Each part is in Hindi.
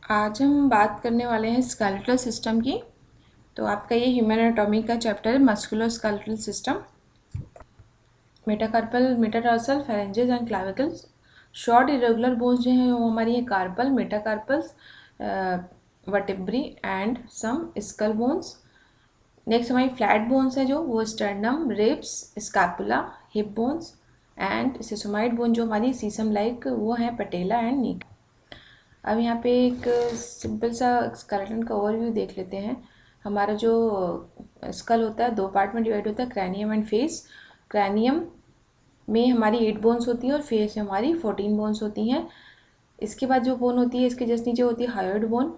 आज हम बात करने वाले हैं स्केलेटल सिस्टम की। तो आपका ये ह्यूमन एनाटॉमी का चैप्टर है, musculo skeletal system. Metacarpal, metatarsal, phalanges and clavicles. Short irregular bones जो हैं वो हमारी है carpal, metacarpals, vertebrae and some skull bones. Next हमारी फ्लैट बोन्स है जो वो sternum, ribs, scapula, hip bones and sesamoid bone जो हमारी सीसम लाइक वो है पटेला एंड नी। अब यहाँ पे एक सिंपल सा स्केलेटन का ओवरव्यू देख लेते हैं। हमारा जो स्कल होता है दो पार्ट में डिवाइड होता है, क्रैनियम एंड फेस। क्रैनियम में हमारी 8 बोन्स होती हैं और फेस में हमारी 14 बोन्स होती हैं। इसके बाद जो बोन होती है इसके जस्ट नीचे होती है हायोइड बोन।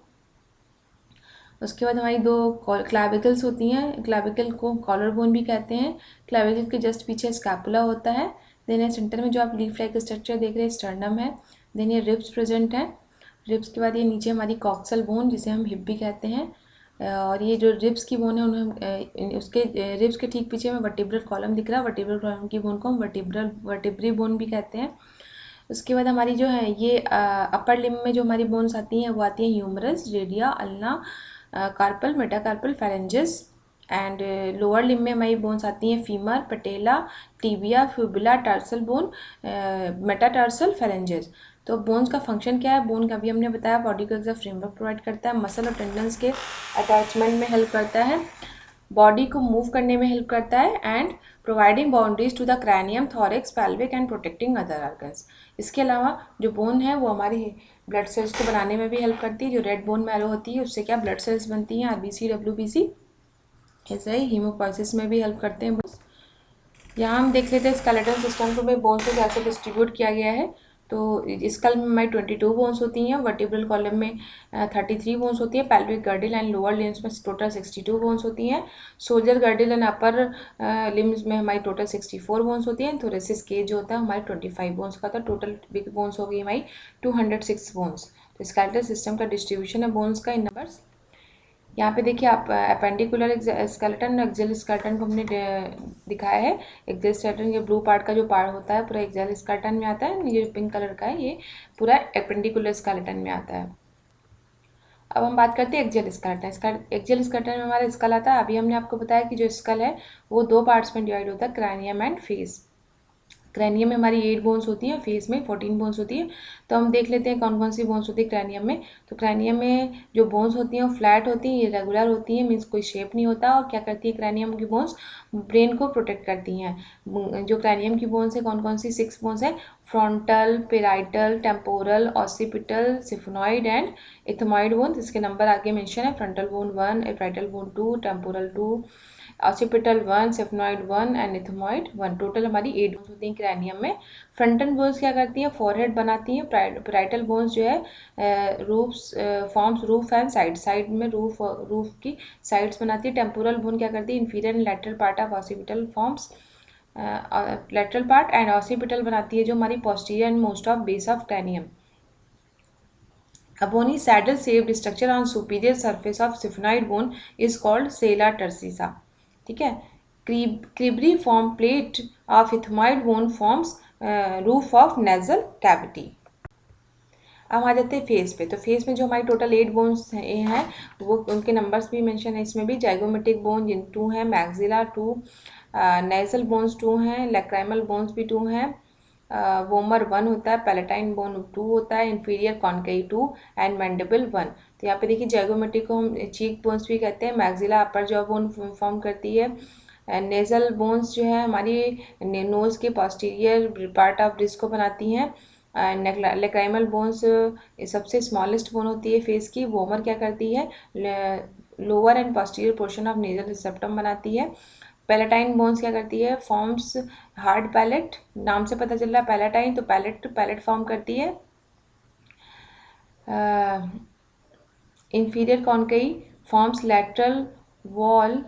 उसके बाद हमारी दो क्लैविकल्स होती हैं, क्लैविकल को कॉलर बोन भी कहते हैं। क्लैविकल के जस्ट पीछे स्कैपुला होता है। देन सेंटर में जो आप लीफ लाइक स्ट्रक्चर देख रहे हैं स्टर्नम है। देन ये रिब्स प्रेजेंट है। रिब्स के बाद ये नीचे हमारी कॉक्सल बोन जिसे हम हिप भी कहते हैं। और ये जो रिब्स की बोन है उन्हें उसके रिब्स के ठीक पीछे में वर्टिब्रल कॉलम दिख रहा है। वर्टिब्रल कॉलम की बोन को हम वर्टिब्री बोन भी कहते हैं। उसके बाद हमारी जो है ये अपर लिम्ब में जो हमारी बोन्स आती हैं वो आती हैं humerus, radius, ulna, carpal, metacarpal, phalanges. And lower limb में हमारी बोन्स आती हैं femur, patella, tibia, fibula, tarsal bone, metatarsal, phalanges. तो बोन्स का फंक्शन क्या है? बोन का अभी हमने बताया बॉडी को एक फ्रेमवर्क प्रोवाइड करता है, मसल और टेंडन्स के अटैचमेंट में हेल्प करता है, बॉडी को मूव करने में हेल्प करता है and providing boundaries to the cranium, thorax, pelvic and protecting other organs. इसके अलावा जो बोन है वो हमारी ब्लड सेल्स को बनाने में भी हेल्प करती है। जो रेड बोन मैरो होती है उससे क्या ब्लड सेल्स बनती हैं, आरबीसी, डब्ल्यूबीसी। ऐसे ही हीमोपोइसिस में भी हेल्प करते हैं। यहाँ हम देख लेते हैं स्केलेटल सिस्टम को में बोन्स को कैसे डिस्ट्रीब्यूट किया गया है। तो स्कल में हमारी 22 बोन्स होती हैं, वर्टिब्रल कॉलम में 33 बोन्स होती है, pelvic girdle and lower limbs में टोटल 62 बोन्स होती हैं, shoulder girdle and upper limbs में हमारी टोटल 64 बोन्स होती हैं, थोरेसिस केज जो होता है हमारी 25 बोन्स का था। टोटल बिग बोन्स हो गई हमारी 206 बोन्स। तो स्केलेटल सिस्टम का डिस्ट्रीब्यूशन है बोन्स का इन नंबर्स। यहाँ पे देखिए आप अपेंडिकुलर स्केलेटन, एक्सियल स्केलेटन को हमने दिखाया है। एक्सियल स्केलेटन ये ब्लू पार्ट का जो पार्ट होता है पूरा एक्सियल स्केलेटन में आता है। ये पिंक कलर का है ये पूरा अपेंडिकुलर स्केलेटन में आता है। अब हम बात करते हैं एक्सियल स्केलेटन। एक्सियल स्केलेटन में हमारा स्कल आता है। अभी हमने आपको बताया कि जो स्कल है वो दो पार्ट्स में डिवाइड होता है, क्रैनियम एंड फेस। क्रैनियम में हमारी 8 बोन्स होती हैं, फेस में 14 बोन्स होती है। तो हम देख लेते हैं कौन कौन सी बोन्स होती है क्रैनियम में। तो क्रैनियम में जो बोन्स होती हैं वो फ्लैट होती हैं, इरेगुलर होती हैं, मीन्स कोई शेप नहीं होता। और क्या करती है क्रैनियम की बोन्स? ब्रेन को प्रोटेक्ट करती हैं। जो क्रैनियम की बोन्स है कौन कौन सी? 6 बोन्स है, frontal, parietal, temporal, occipital, sphenoid and ethmoid bones. इसके नंबर आगे मेंशन है, frontal bone 1, parietal bone 2, temporal 2, occipital 1, sphenoid 1 and ethmoid 1। Total हमारी 8 बोन्स होती हैं क्रैनियम में। फ्रंटल बोन्स क्या करती हैं? फॉरहेड बनाती हैं। पेराइटल बोन्स जो है roofs forms roof and side, side में रूफ की साइड्स बनाती है। टेम्पोरल बोन क्या करती है? Inferior and lateral part of occipital forms lateral part and occipital बनाती है जो हमारी posterior and most of base of cranium. A bony saddle-shaped structure on superior surface of siphonid bone is called sella tursissa. ठीक है। Cribriform plate of ethmoid bone forms roof of nasal cavity. अब आ जाते हैं फेस पे। तो फेस में जो हमारी टोटल 8 बोन्स हैं वो उनके नंबर्स भी मेंशन है इसमें भी। जाइगोमेटिक बोन जिन 2 हैं, मैक्सिला 2, नेजल बोन्स 2 हैं, लैक्राइमल बोन्स भी 2 हैं, वोमर 1 होता है, पैलेटाइन बोन 2 होता है, इंफीरियर कॉन्केव 2 एंड मैंडिबल 1। तो यहाँ पे देखिए जाइगोमेटिक को हम चीक बोन्स भी कहते हैं। मैक्सिला अपर जॉ बोन फॉर्म करती है। नेजल बोन्स जो है हमारी नोज के पोस्टीरियर पार्ट ऑफ ब्रिज को बनाती हैं। लेक्राइमल बोन्स सबसे स्मॉलेस्ट बोन होती है फेस की। वोमर क्या करती है? Lower and posterior portion of nasal septum बनाती है। पैलेटाइन बोन्स क्या करती है? फॉर्म्स हार्ड पैलेट, नाम से पता चल रहा है पैलेटाइन, तो पैलेट फॉर्म करती है। Inferior concave forms lateral wall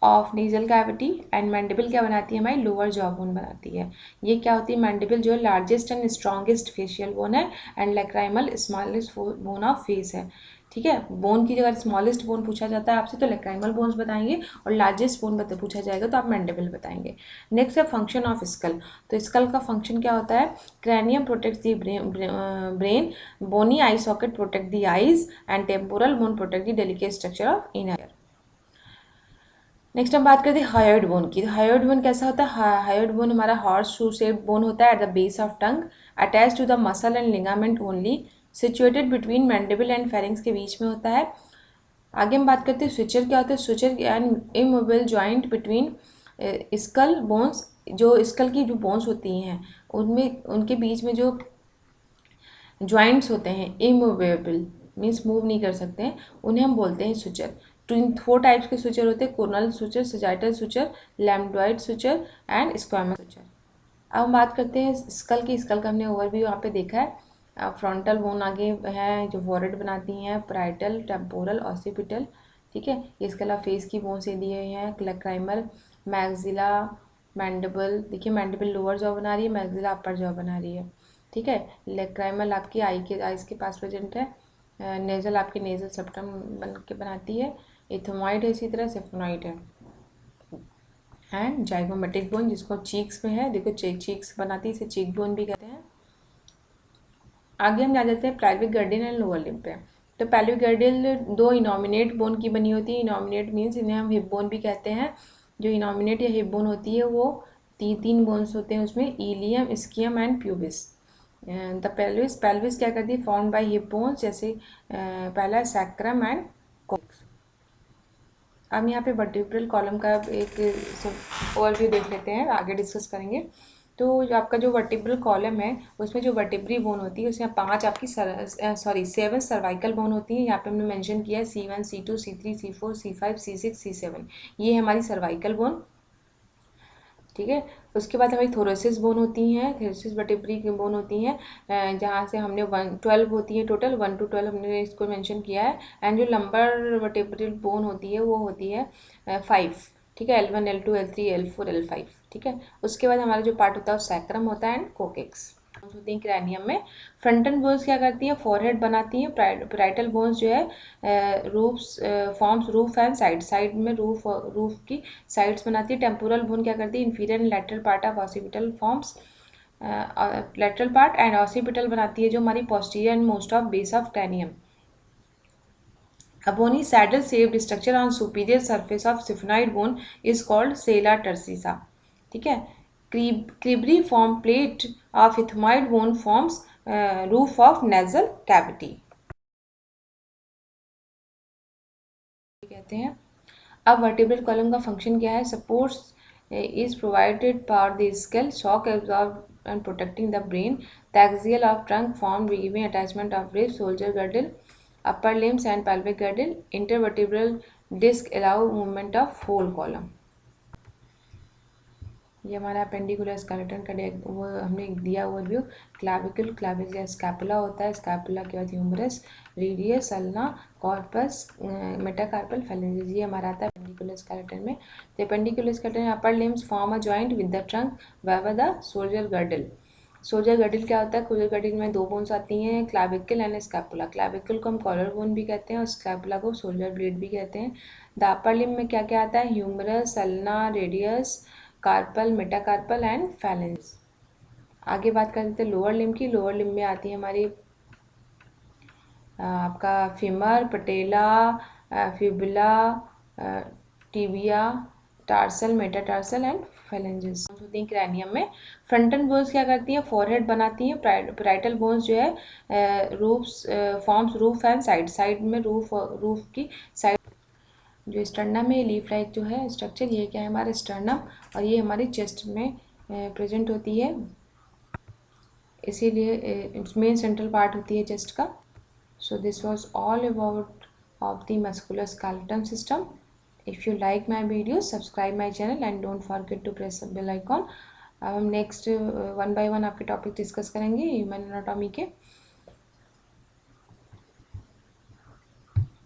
of nasal cavity and mandible क्या बनाती है हमारी लोअर जॉ बोन बनाती है। ये क्या होती है मैंडिबल जो है largest and strongest facial bone है and lacrimal smallest bone of face है। ठीक है, बोन की जगह स्मॉलेस्ट बोन पूछा जाता है आपसे तो लैक्राइमल बोन्स बताएंगे और लार्जेस्ट बोन पूछा जाएगा तो आप मैंडिबल बताएंगे। नेक्स्ट है फंक्शन ऑफ स्कल। तो स्कल का फंक्शन क्या होता है, cranium protects the brain, bony eye socket protect the eyes and temporal bone protect the delicate structure of inner. Next हम बात करते हैं हायोइड बोन की। हायोइड बोन कैसा होता है, हायोइड बोन हमारा हॉर्स शू शेप बोन होता है at the base of tongue, attach to the muscle and ligament only, situated between mandible and pharynx के बीच में होता है। आगे हम बात करते हैं स्विचर क्या होता है, switcher and immobile joint between skull bones, जो स्कल की जो बोन्स होती हैं उनमें उनके बीच में जो जॉइंट्स होते हैं इमूवेबल मीन्स मूव नहीं कर सकते हैं, उन्हें हम बोलते हैं सुचर। ट्विन 4 टाइप्स के सुचर होते हैं, coronal suture, sagittal suture, lambdoid suture and squamous suture. अब हम बात करते हैं स्कल की। स्कल का हमने ओवरव्यू यहाँ पे देखा है। फ्रंटल बोन आगे है जो फॉरहेड बनाती हैं, पैराइटल, टेम्पोरल, ऑसिपिटल। ठीक है, इसके अलावा फेस की बोन से दिए हुए हैं क्लेक्राइमल, मैक्सिला, मैंडिबल। देखिए मैंडिबल लोअर जॉ बना रही है, मैक्सिला अपर जॉ बना रही है। ठीक है, लेक्राइमल आपकी आइज के पास प्रेजेंट है, नेजल आपकी नेजल सेप्टम बन के बनाती है, एथोमॉइड है इसी तरह, सेफोनॉइड है एंड जाइगोमेटिक बोन जिसको चीक्स में है, देखो चीक्स बनाती है, इसे चीक बोन भी कहते हैं। आगे हम जा जाते हैं pelvic girdle and lower limb पे। तो पेल्विक गर्डल 2 इनॉमिनेट बोन की बनी होती है। इनॉमिनेट मीन्स इन्हें हम हिप बोन भी कहते हैं। जो इनॉमिनेट या हिप बोन होती है वो तीन बोन्स होते हैं उसमें, ilium, ischium and pubis. The pelvis, pelvis क्या करती है, फॉर्म बाय हिप बोन्स, जैसे पहला सैक्रम एंड कोक्स। अब यहाँ पे वर्टिब्रल कॉलम का एक ओवरव्यू देख लेते हैं, आगे डिस्कस करेंगे। तो जो आपका जो वर्टिब्रल कॉलम है उसमें जो वर्टिब्री बोन होती है उसमें 5 आपकी 7 सर्वाइकल बोन होती है। यहाँ पे हमने मेंशन किया है C1, C2, C3, C4, C5, C6, C7, ये है हमारी सर्वाइकल बोन। ठीक है, उसके बाद हमारी थोरेसिस बोन होती हैं, थोरेसिस वर्टिब्री की बोन होती हैं, जहाँ से हमने 12 होती है टोटल, 1 to 12 हमने इसको मेंशन किया है। एंड जो लंबर वर्टिब्रल बोन होती है वो होती है 5। ठीक है, L1, L2, L3, L4, L5। ठीक है, उसके बाद हमारा जो पार्ट होता है सैक्रम होता है एंड कोकेक्स होती हैं क्रैनियम में। फ्रंटल बोन्स क्या करती हैं, फॉरहेड बनाती हैं। पैराइटल बोन्स जो है roofs forms roof and side में रूफ की साइड्स बनाती है। टेम्पोरल बोन क्या करती है, inferior and lateral part of occipital forms lateral part and occipital बनाती है जो हमारी posterior and most of base of cranium. A bony saddle-shaped structure on superior surface of sphenoid bone is called sella tursissa. ठीक है, cribriform plate of ethmoid bone forms roof of nasal cavity कहते हैं। अब वर्टिब्रल कॉलम का फंक्शन क्या है, supports is provided for the skull, shock absorb and protecting the brain. The axial of trunk formed giving attachment of ribs, shoulder girdle, upper limbs and pelvic girdle. Intervertebral disc allow movement of whole column. ये हमारा पेंडिकुलर स्केलेटन का वो हमने दिया हुआ व्यू। क्लाविकल, क्लाविकल स्कैपुला होता है, स्कैपुला के बाद humerus, radius, ulna, carpus, metacarpal, phalanges, ये हमारा आता है पेंडिकुलर स्केलेटन में। तो appendicular skeleton upper limbs form a joint with the trunk via the shoulder girdle. Shoulder girdle क्या होता है, शोल्डर गर्डल में 2 बोन्स आती हैं, क्लाविकल एंड स्कैपुला। क्लाविकल को हम कॉलर बोन भी कहते हैं और स्कैपुला को शोल्डर ब्लेड भी कहते हैं। द अपर लिम में क्या क्या आता है, humerus, ulna, radius, carpal, metacarpal and phalanges. आगे बात कर लेते हैं लोअर लिम्ब की। लोअर लिम्ब में आती है हमारी आपका femur, patella, fibula, tibia, tarsal, metatarsal and phalanges होती हैं क्रैनियम में। फ्रंटल बोन्स क्या करती हैं, फॉरहेड बनाती हैं। पैराइटल बोन्स जो है roofs forms roof and side में रूफ की साइड। जो स्टर्नम में लीफ लाइक जो है स्ट्रक्चर, ये क्या है हमारा स्टर्नम, और ये हमारी चेस्ट में प्रेजेंट होती है, इसीलिए मेन सेंट्रल पार्ट होती है चेस्ट का। So this was all about of the muscular skeleton system. If you like my video subscribe my channel and don't forget to press bell icon. अब हम नेक्स्ट 1 by 1 आपके टॉपिक डिस्कस करेंगे ह्यूमन एनाटॉमी के।